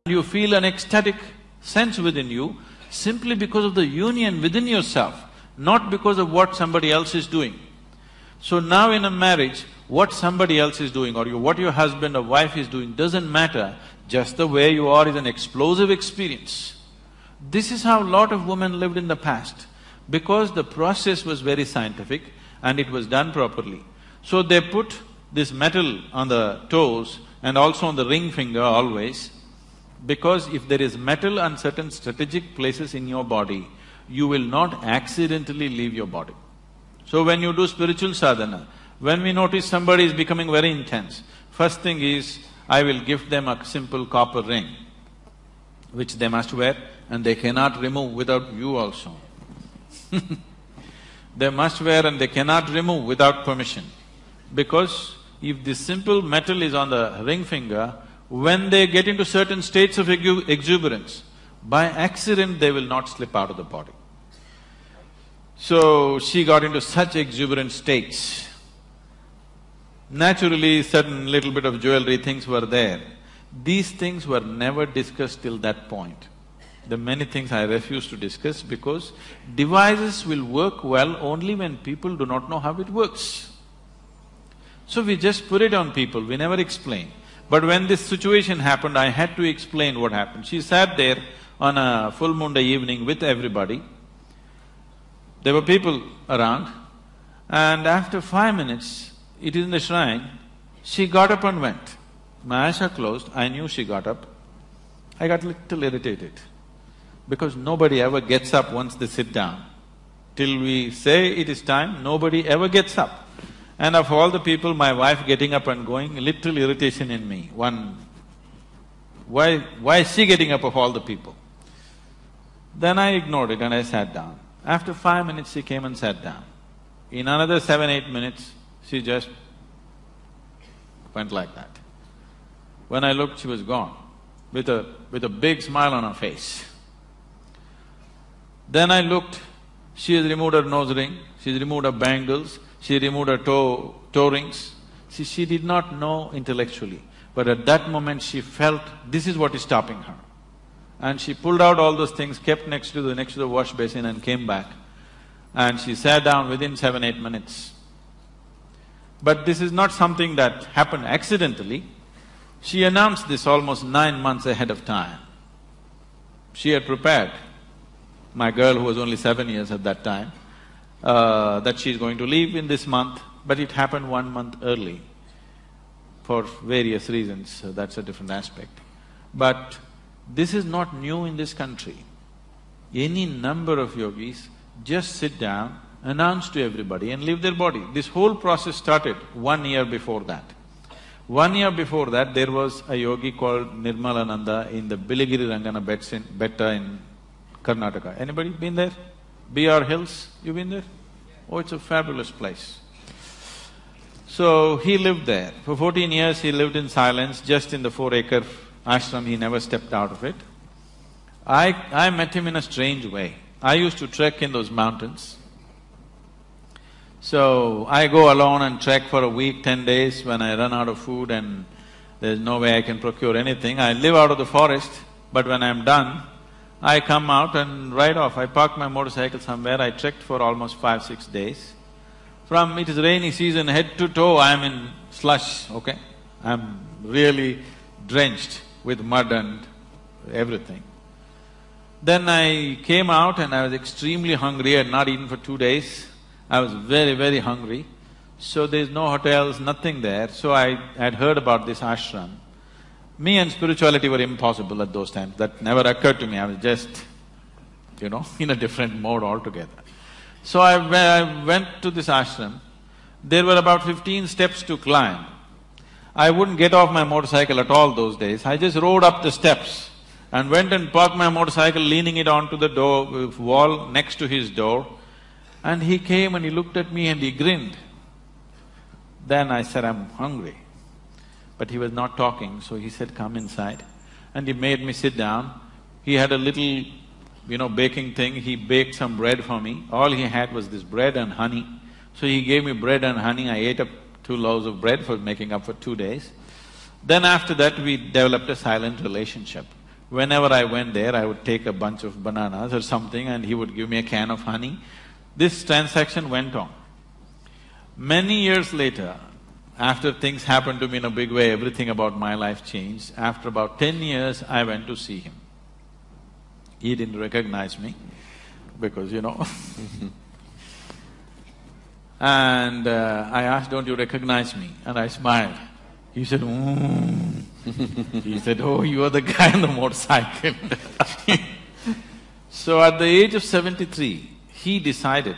You feel an ecstatic sense within you simply because of the union within yourself, not because of what somebody else is doing. So now in a marriage, what somebody else is doing or what your husband or wife is doing doesn't matter, just the way you are is an explosive experience. This is how a lot of women lived in the past, because the process was very scientific and it was done properly. So they put this metal on the toes and also on the ring finger always, because if there is metal on certain strategic places in your body, you will not accidentally leave your body. So when you do spiritual sadhana, when we notice somebody is becoming very intense, first thing is, I will gift them a simple copper ring, which they must wear and they cannot remove without you also. They must wear and they cannot remove without permission. Because if this simple metal is on the ring finger, when they get into certain states of exuberance, by accident they will not slip out of the body. So she got into such exuberant states. Naturally, certain little bit of jewelry things were there. These things were never discussed till that point. The many things I refuse to discuss because devices will work well only when people do not know how it works. So we just put it on people, we never explain. But when this situation happened, I had to explain what happened. She sat there on a full moon day evening with everybody. There were people around, and after 5 minutes, it is in the shrine, she got up and went. My eyes are closed, I knew she got up. I got little irritated, because nobody ever gets up once they sit down. Till we say it is time, nobody ever gets up. And of all the people, my wife getting up and going, little irritation in me. Why is she getting up of all the people? Then I ignored it and I sat down. After 5 minutes, she came and sat down. In another 7-8 minutes, she just went like that. When I looked, she was gone, with a big smile on her face. Then I looked, she has removed her nose ring, she's removed her bangles, she removed her toe rings. See, she did not know intellectually, but at that moment she felt this is what is stopping her. And she pulled out all those things, kept next to the wash basin and came back. And she sat down within 7-8 minutes. But this is not something that happened accidentally. She announced this almost 9 months ahead of time. She had prepared, my girl who was only 7 years at that time, that she's going to leave in this month, but it happened 1 month early for various reasons, so that's a different aspect. But this is not new in this country. Any number of yogis just sit down, announce to everybody and leave their body. This whole process started 1 year before that. 1 year before that, there was a yogi called Nirmalananda in the Biligiri Rangana Betta in Karnataka. Anybody been there? BR Hills, you been there? Oh, it's a fabulous place. So, he lived there. For 14 years he lived in silence, just in the 4-acre ashram, he never stepped out of it. I met him in a strange way. I used to trek in those mountains. So, I go alone and trek for a week, 10 days when I run out of food and there's no way I can procure anything. I live out of the forest, but when I'm done, I come out and ride off. I park my motorcycle somewhere, I trekked for almost 5-6 days. It is rainy season, head to toe I'm in slush, okay? I'm really drenched with mud and everything. Then I came out and I was extremely hungry, I had not eaten for 2 days. I was very, very hungry. So there's no hotels, nothing there. So I had heard about this ashram. Me and spirituality were impossible at those times, that never occurred to me, I was just, in a different mode altogether. So I went to this ashram, there were about 15 steps to climb. I wouldn't get off my motorcycle at all those days, I just rode up the steps and went and parked my motorcycle leaning it onto the wall next to his door. And he came and he looked at me and he grinned. Then I said, I'm hungry. But he was not talking, so he said, come inside. And he made me sit down. He had a little, baking thing, he baked some bread for me. All he had was this bread and honey. So he gave me bread and honey, I ate up 2 loaves of bread for making up for 2 days. Then after that, we developed a silent relationship. Whenever I went there, I would take a bunch of bananas or something and he would give me a can of honey. This transaction went on. Many years later, after things happened to me in a big way, everything about my life changed. After about 10 years, I went to see him. He didn't recognize me because, And I asked, "Don't you recognize me?" And I smiled. He said, He said, "Oh, you are the guy on the motorcycle." So at the age of 73, he decided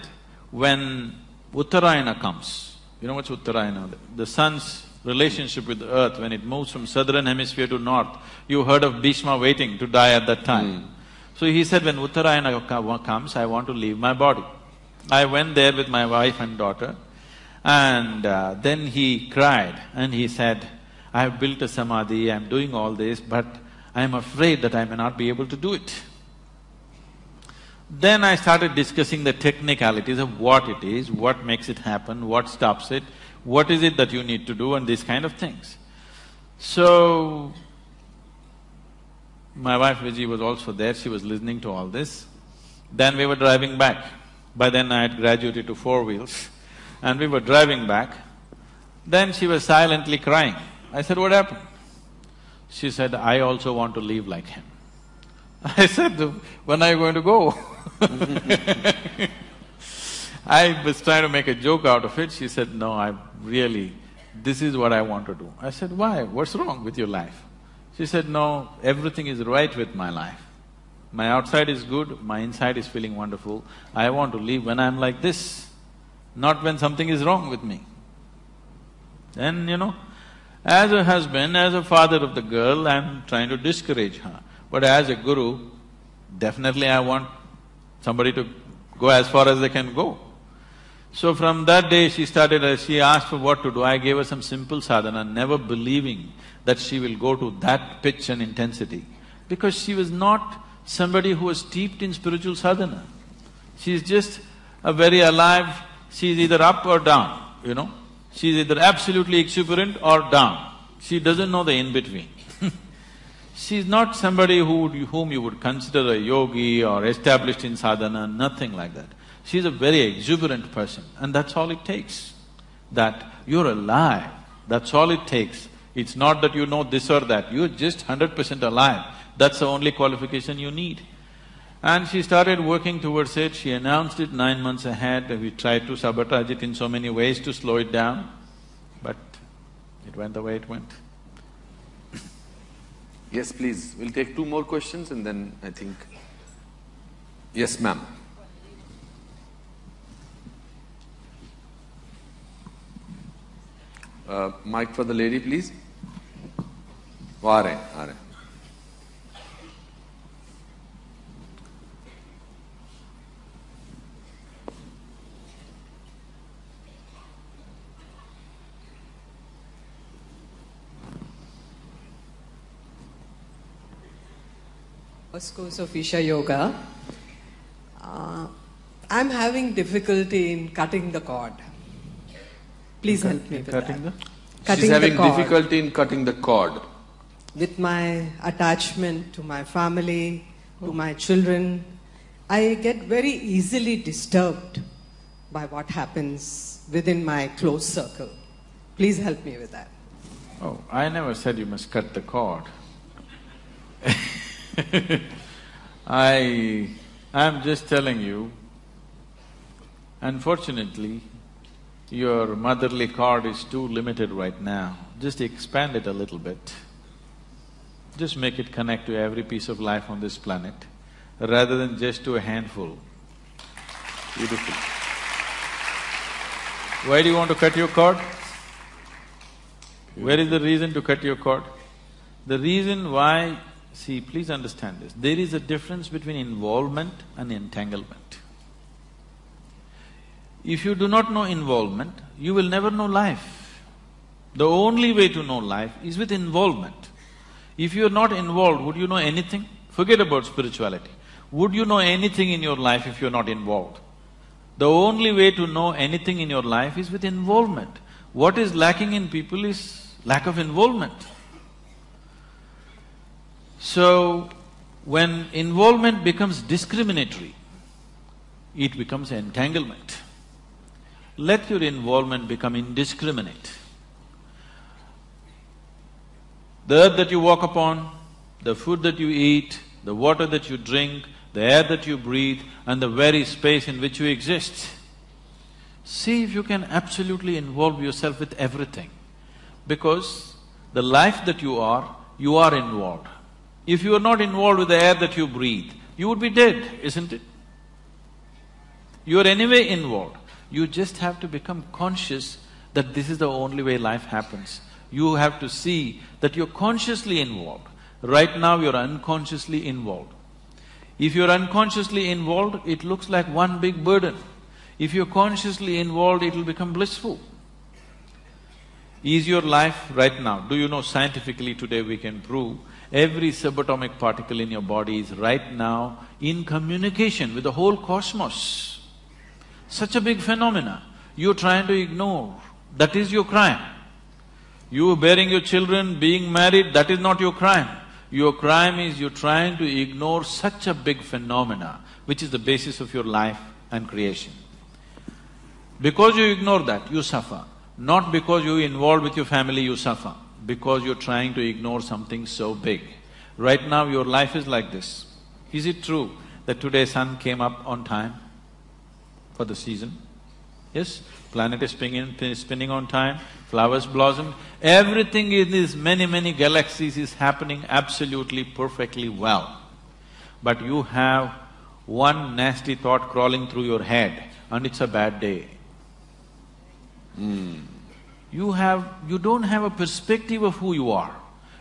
when Uttarayana comes, you know what's Uttarayana? The sun's relationship with the earth, when it moves from southern hemisphere to north, you heard of Bhishma waiting to die at that time. So he said, when Uttarayana comes, I want to leave my body. I went there with my wife and daughter, and then he cried and he said, "I have built a samadhi, I am doing all this, but I am afraid that I may not be able to do it." Then I started discussing the technicalities of what it is, what makes it happen, what stops it, what is it that you need to do, and these kind of things. So, my wife Vijay was also there, she was listening to all this. Then we were driving back. By then I had graduated to four wheels, and we were driving back. Then she was silently crying. I said, "What happened?" She said, "I also want to live like him." I said, "When are you going to go?" I was trying to make a joke out of it. She said, "No, this is what I want to do." I said, "Why? What's wrong with your life?" She said, "No, everything is right with my life. My outside is good, my inside is feeling wonderful. I want to live when I'm like this, not when something is wrong with me." Then, as a husband, as a father of the girl, I'm trying to discourage her. But as a guru, definitely I want somebody to go as far as they can go. So from that day she asked for what to do. I gave her some simple sadhana, never believing that she will go to that pitch and intensity, because she was not somebody who was steeped in spiritual sadhana. She's just a very alive, she's either up or down, She's either absolutely exuberant or down. She doesn't know the in-between. She's not somebody whom you would consider a yogi or established in sadhana, nothing like that. She's a very exuberant person, and that's all it takes. That you're alive, that's all it takes. It's not that you know this or that, you're just 100% alive. That's the only qualification you need. And she started working towards it, she announced it 9 months ahead, we tried to sabotage it in so many ways to slow it down, but it went the way it went. Yes, please. We'll take 2 more questions and then I think… Yes, ma'am. Mic for the lady, please. आ रहे। First course of Isha Yoga. I'm having difficulty in cutting the cord. Please help me with that. She's having difficulty in cutting the cord. With my attachment to my family, to my children, I get very easily disturbed by what happens within my close circle. Please help me with that. Oh, I never said you must cut the cord. I'm just telling you, unfortunately, your motherly cord is too limited right now. Just expand it a little bit. Just make it connect to every piece of life on this planet, rather than just to a handful. Beautiful. Why do you want to cut your cord? Where is the reason to cut your cord? The reason why… See, please understand this, there is a difference between involvement and entanglement. If you do not know involvement, you will never know life. The only way to know life is with involvement. If you are not involved, would you know anything? Forget about spirituality. Would you know anything in your life if you're not involved? The only way to know anything in your life is with involvement. What is lacking in people is lack of involvement. So, When involvement becomes discriminatory, it becomes entanglement. Let your involvement become indiscriminate. The earth that you walk upon, the food that you eat, the water that you drink, the air that you breathe, and the very space in which you exist. See if you can absolutely involve yourself with everything. Because the life that you are involved. If you are not involved with the air that you breathe, you would be dead, isn't it? You are anyway involved. You just have to become conscious that this is the only way life happens. You have to see that you're consciously involved. Right now you're unconsciously involved. If you're unconsciously involved, it looks like one big burden. If you're consciously involved, it will become blissful. Is your life right now, do you know scientifically today we can prove every subatomic particle in your body is right now in communication with the whole cosmos. Such a big phenomena, you're trying to ignore, that is your crime. You bearing your children, being married, that is not your crime. Your crime is you're trying to ignore such a big phenomena, which is the basis of your life and creation. Because you ignore that, you suffer. Not because you're involved with your family, you suffer. Because you're trying to ignore something so big. Right now your life is like this. Is it true that today sun came up on time for the season? Yes? Planet is spinning on time, flowers blossomed, everything in these many galaxies is happening absolutely perfectly well. But you have one nasty thought crawling through your head and it's a bad day. You don't have a perspective of who you are.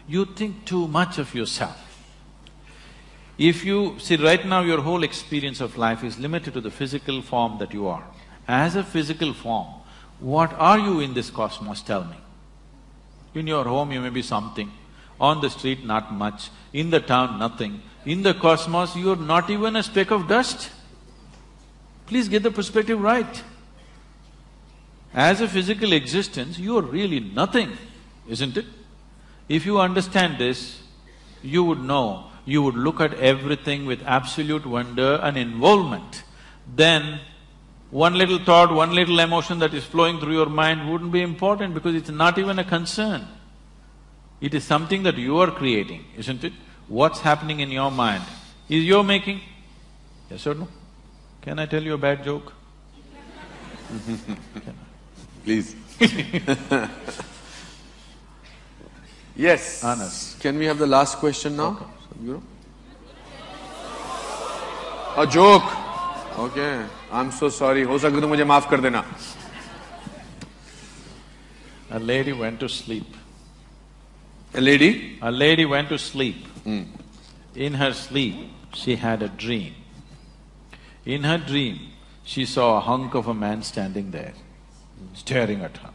You think too much of yourself. If you… see, right now your whole experience of life is limited to the physical form that you are. As a physical form, what are you in this cosmos, tell me? In your home you may be something, on the street not much, in the town nothing, in the cosmos you're not even a speck of dust. Please get the perspective right. As a physical existence, you are really nothing, isn't it? If you understand this, you would know, you would look at everything with absolute wonder and involvement. Then, one little thought, one little emotion that is flowing through your mind wouldn't be important because it's not even a concern. It is something that you are creating, isn't it? What's happening in your mind is your making. Yes or no? Can I tell you a bad joke? Please. Yes. Honest. Can we have the last question now? Okay. Sadhguru? A joke. Okay. I'm so sorry. हो सके तो मुझे माफ कर देना. A lady went to sleep. A lady? A lady went to sleep. In her sleep, she had a dream. In her dream, she saw a hunk of a man standing there, staring at her.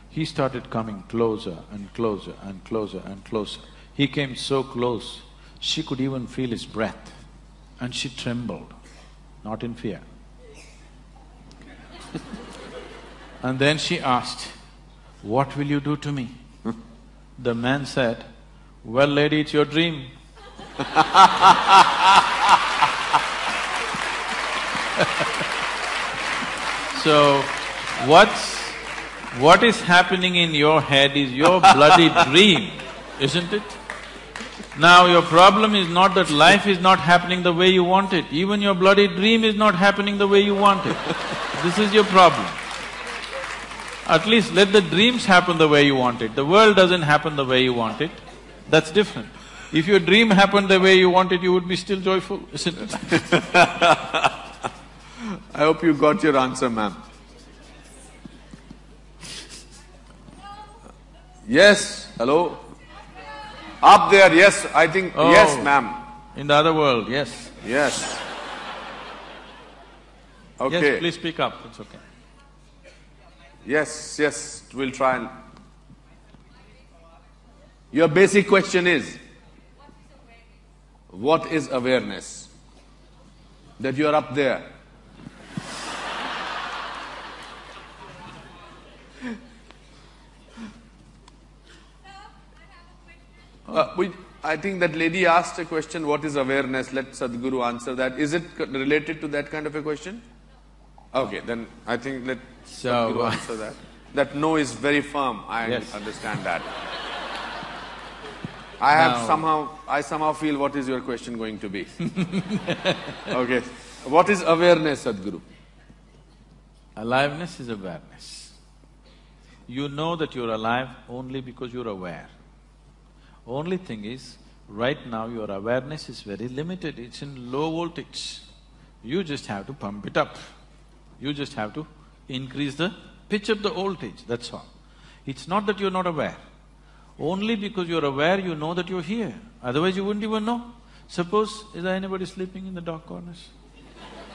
He started coming closer and closer and closer and closer. He came so close, she could even feel his breath, and she trembled, not in fear. And then she asked, "What will you do to me?" The man said, "Well, lady, it's your dream." So, what is happening in your head is your bloody dream, isn't it? Now your problem is not that life is not happening the way you want it, even your bloody dream is not happening the way you want it. This is your problem. At least let the dreams happen the way you want it. The world doesn't happen the way you want it, that's different. If your dream happened the way you want it, you would be still joyful, isn't it? I hope you got your answer, ma'am. Yes, hello? Up there, yes, I think… Oh. Yes, ma'am. In the other world, yes. Yes. Okay. Yes, please speak up, it's okay. Yes, yes, we'll try and… Your basic question is, what is awareness? That you are up there. I think that lady asked a question, what is awareness? Let Sadhguru answer that. Is it related to that kind of a question? Okay, then I think let Sadhguru answer that. That no is very firm, I Yes. understand that. I somehow feel what is your question going to be. Okay, what is awareness, Sadhguru? Aliveness is awareness. You know that you're alive only because you're aware. Only thing is, right now your awareness is very limited, it's in low voltage. You just have to pump it up. You just have to increase the pitch of the voltage, that's all. It's not that you're not aware. Only because you're aware, you know that you're here. Otherwise you wouldn't even know. Suppose, is there anybody sleeping in the dark corners?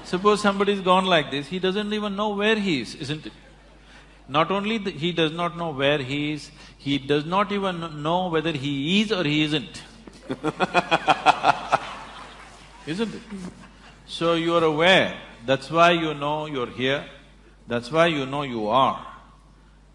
Suppose somebody's gone like this, he doesn't even know where he is, isn't it? Not only he does not know where he is, he does not even know whether he is or he isn't. Isn't it? So you are aware, that's why you know you're here, that's why you know you are.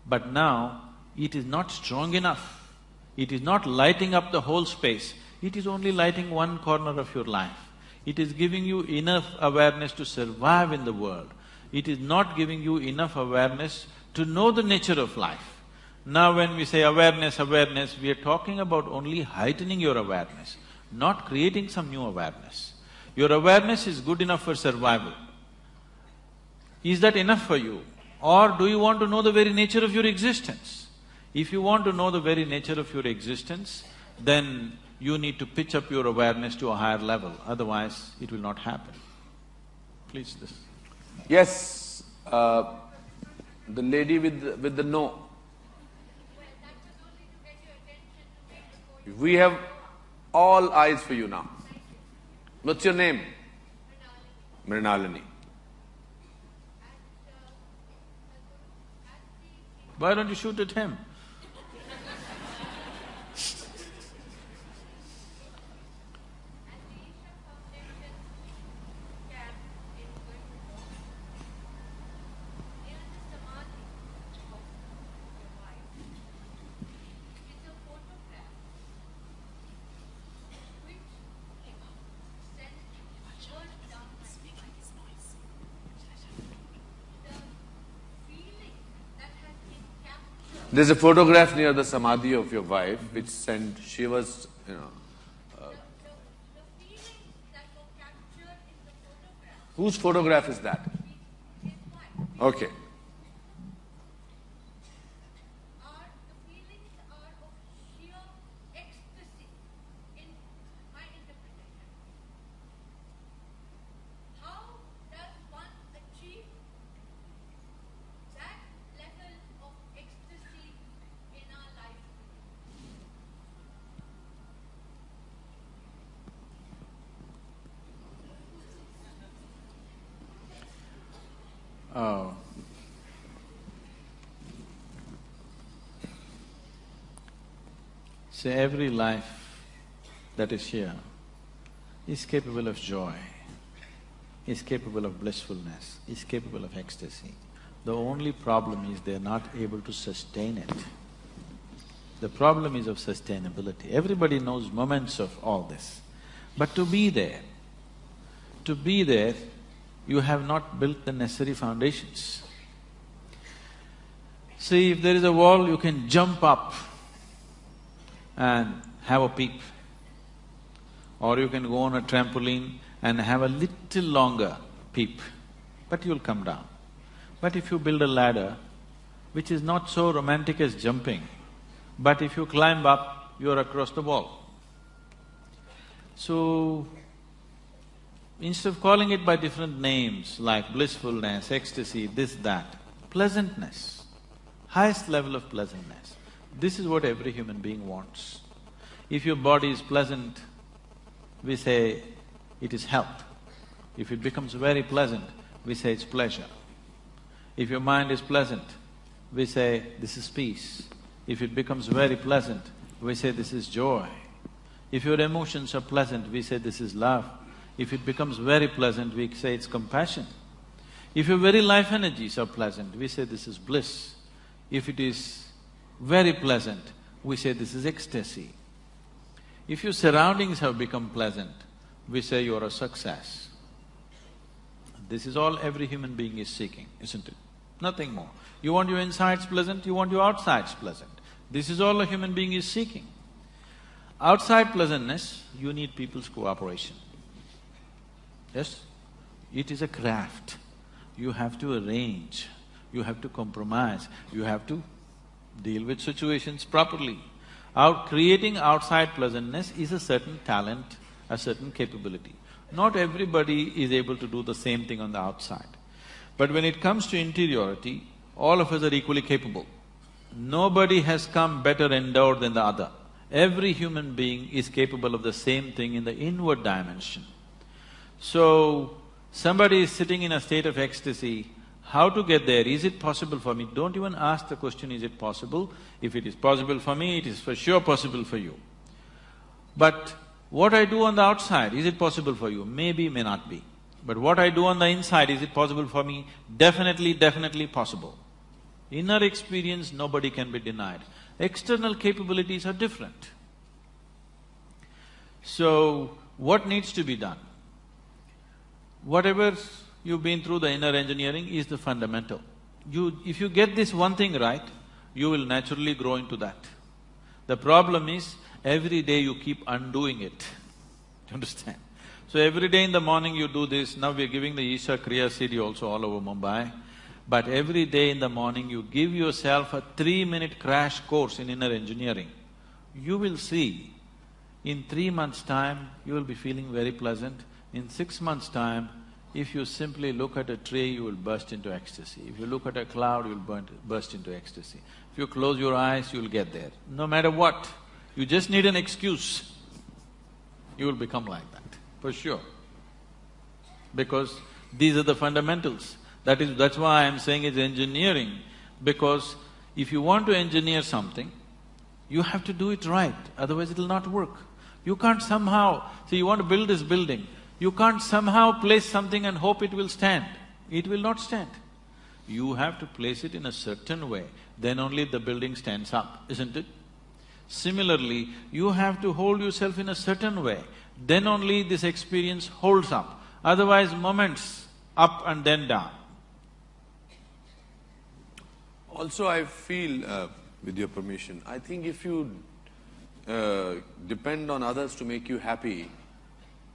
But now, it is not strong enough. It is not lighting up the whole space, it is only lighting one corner of your life. It is giving you enough awareness to survive in the world. It is not giving you enough awareness to know the nature of life. Now when we say awareness, awareness, we are talking about only heightening your awareness, not creating some new awareness. Your awareness is good enough for survival. Is that enough for you? Or do you want to know the very nature of your existence? If you want to know the very nature of your existence, then you need to pitch up your awareness to a higher level, otherwise it will not happen. Please, this. Yes, the lady with the no. We have all eyes for you now. What's your name? Mrinalini. Why don't you shoot at him? There's a photograph near the samadhi of your wife which sent Shiva's, Whose photograph is that? Okay. Oh. So every life that is here is capable of joy, is capable of blissfulness, is capable of ecstasy. The only problem is they're not able to sustain it. The problem is of sustainability. Everybody knows moments of all this. But to be there, you have not built the necessary foundations. See, if there is a wall, you can jump up and have a peep. Or you can go on a trampoline and have a little longer peep, but you'll come down. But if you build a ladder, which is not so romantic as jumping, but if you climb up, you're across the wall. So, instead of calling it by different names like blissfulness, ecstasy, this, that, pleasantness, highest level of pleasantness. This is what every human being wants. If your body is pleasant, we say it is health. If it becomes very pleasant, we say it's pleasure. If your mind is pleasant, we say this is peace. If it becomes very pleasant, we say this is joy. If your emotions are pleasant, we say this is love. If it becomes very pleasant, we say it's compassion. If your very life energies are pleasant, we say this is bliss. If it is very pleasant, we say this is ecstasy. If your surroundings have become pleasant, we say you are a success. This is all every human being is seeking, isn't it? Nothing more. You want your insides pleasant, you want your outsides pleasant. This is all a human being is seeking. Outside pleasantness, you need people's cooperation. Yes? It is a craft. You have to arrange, you have to compromise, you have to deal with situations properly. Creating outside pleasantness is a certain talent, a certain capability. Not everybody is able to do the same thing on the outside. But when it comes to interiority, all of us are equally capable. Nobody has come better endowed than the other. Every human being is capable of the same thing in the inward dimension. So, somebody is sitting in a state of ecstasy, how to get there? Is it possible for me? Don't even ask the question, is it possible? If it is possible for me, it is for sure possible for you. But what I do on the outside, is it possible for you? Maybe, may not be. But what I do on the inside, is it possible for me? Definitely, definitely possible. Inner experience, nobody can be denied. External capabilities are different. So, what needs to be done? Whatever you've been through, the inner engineering is the fundamental. If you get this one thing right, you will naturally grow into that. The problem is, every day you keep undoing it. You understand? So every day in the morning you do this, now we're giving the Isha Kriya CD also all over Mumbai. But every day in the morning you give yourself a 3-minute crash course in inner engineering. You will see, in 3 months' time, you will be feeling very pleasant. In 6 months' time, if you simply look at a tree, you will burst into ecstasy. If you look at a cloud, you will burst into ecstasy. If you close your eyes, you will get there. No matter what, you just need an excuse, you will become like that, for sure. Because these are the fundamentals. That's why I'm saying it's engineering, because if you want to engineer something, you have to do it right, otherwise it'll not work. You can't somehow… See, you want to build this building, you can't somehow place something and hope it will stand. It will not stand. You have to place it in a certain way, then only the building stands up, isn't it? Similarly, you have to hold yourself in a certain way, then only this experience holds up. Otherwise, moments up and then down. Also, I feel, with your permission, I think if you depend on others to make you happy,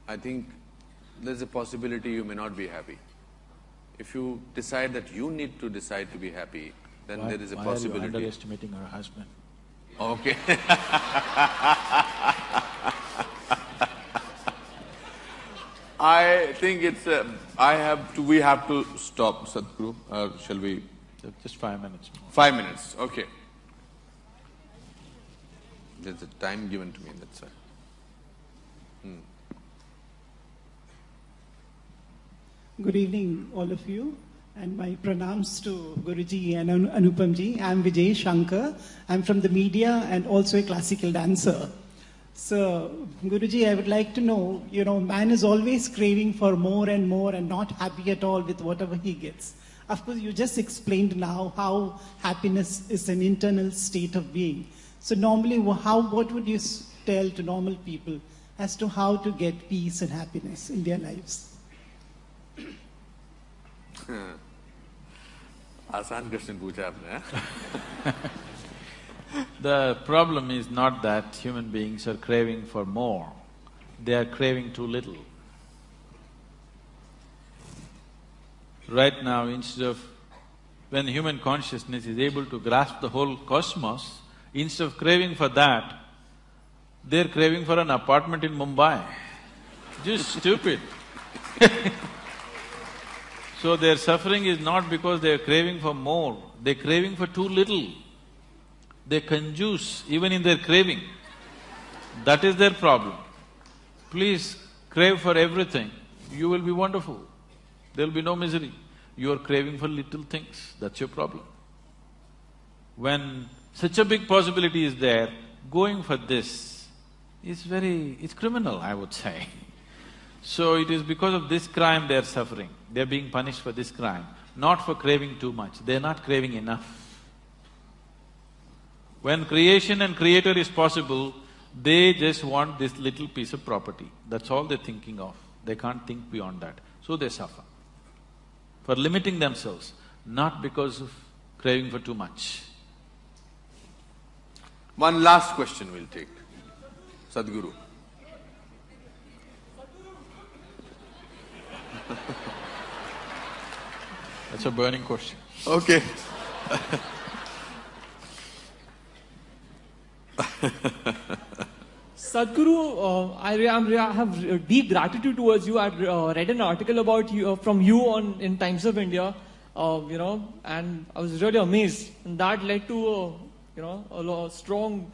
I think there's a possibility you may not be happy. If you decide that you need to decide to be happy, then there is a possibility. Why are you underestimating her husband? Okay. I think it's we have to stop, Sadhguru, shall we? Just 5 minutes more. 5 minutes, okay. There's a time given to me, that's why. Good evening, all of you, and my pranams to Guruji and Anupamji. I'm Vijay Shankar. I'm from the media and also a classical dancer. So, Guruji, I would like to know, man is always craving for more and more and not happy at all with whatever he gets. Of course, you just explained now how happiness is an internal state of being. So normally, what would you tell to normal people as to how to get peace and happiness in their lives? आसान question पूछा आपने। The problem is not that human beings are craving for more, they are craving too little. Right now, instead of… when human consciousness is able to grasp the whole cosmos, instead of craving for that, they're craving for an apartment in Mumbai. Just stupid. So their suffering is not because they're craving for more, they're craving for too little. They conjuice even in their craving. That is their problem. Please crave for everything, you will be wonderful. There'll be no misery. You are craving for little things, that's your problem. When such a big possibility is there, going for this is it's criminal, I would say. So it is because of this crime they are suffering. They are being punished for this crime, not for craving too much. They are not craving enough. When creation and creator is possible, They just want this little piece of property, that's all they're thinking of. They can't think beyond that, so they suffer. For limiting themselves, not because of craving for too much. One last question we'll take. Sadhguru. That's a burning question. Okay. Sadhguru, I have deep gratitude towards you. I read an article about you from you in Times of India, and I was really amazed. And that led to a strong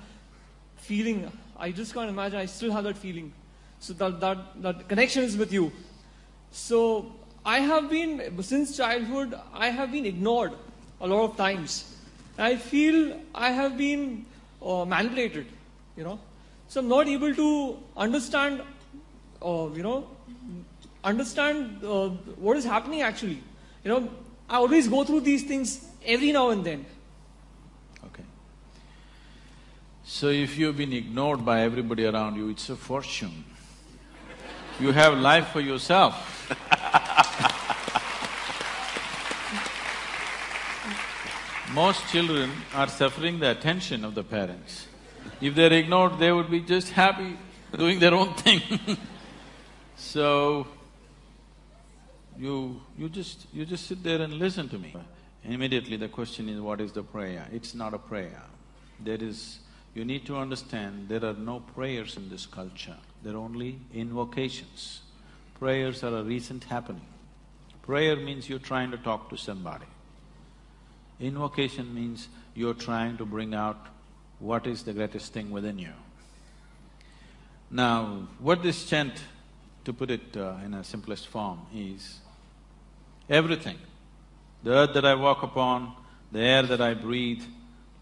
feeling. I just can't imagine. I still have that feeling. So that connection is with you. So I have been, since childhood, I have been ignored a lot of times. I feel I have been manipulated, So I'm not able to understand, what is happening actually. I always go through these things every now and then. Okay. So if you've been ignored by everybody around you, it's a fortune. You have life for yourself. Most children are suffering the attention of the parents. If they're ignored, they would be just happy doing their own thing. So, you just sit there and listen to me. Immediately the question is, what is the prayer? It's not a prayer. You need to understand, there are no prayers in this culture, there are only invocations. Prayers are a recent happening. Prayer means you're trying to talk to somebody. Invocation means you're trying to bring out what is the greatest thing within you. Now, what this chant, to put it in a simplest form, is everything. The earth that I walk upon, the air that I breathe,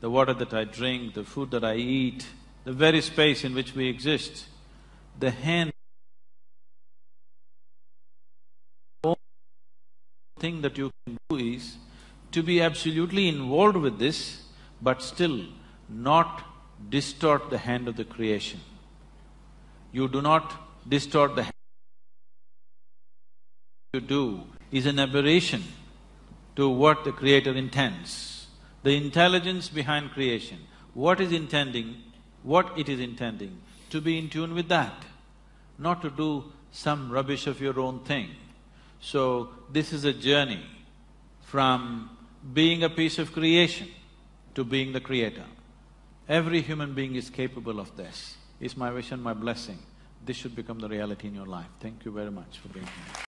the water that I drink, the food that I eat, the very space in which we exist, the hand… The only thing that you can do is to be absolutely involved with this, but still not distort the hand of the creation. You do not distort the hand. What you do is an aberration to what the Creator intends. The intelligence behind creation, what it is intending, to be in tune with that, not to do some rubbish of your own thing. So, this is a journey from being a piece of creation to being the creator. Every human being is capable of this. It's my wish and my blessing. This should become the reality in your life. Thank you very much for being here.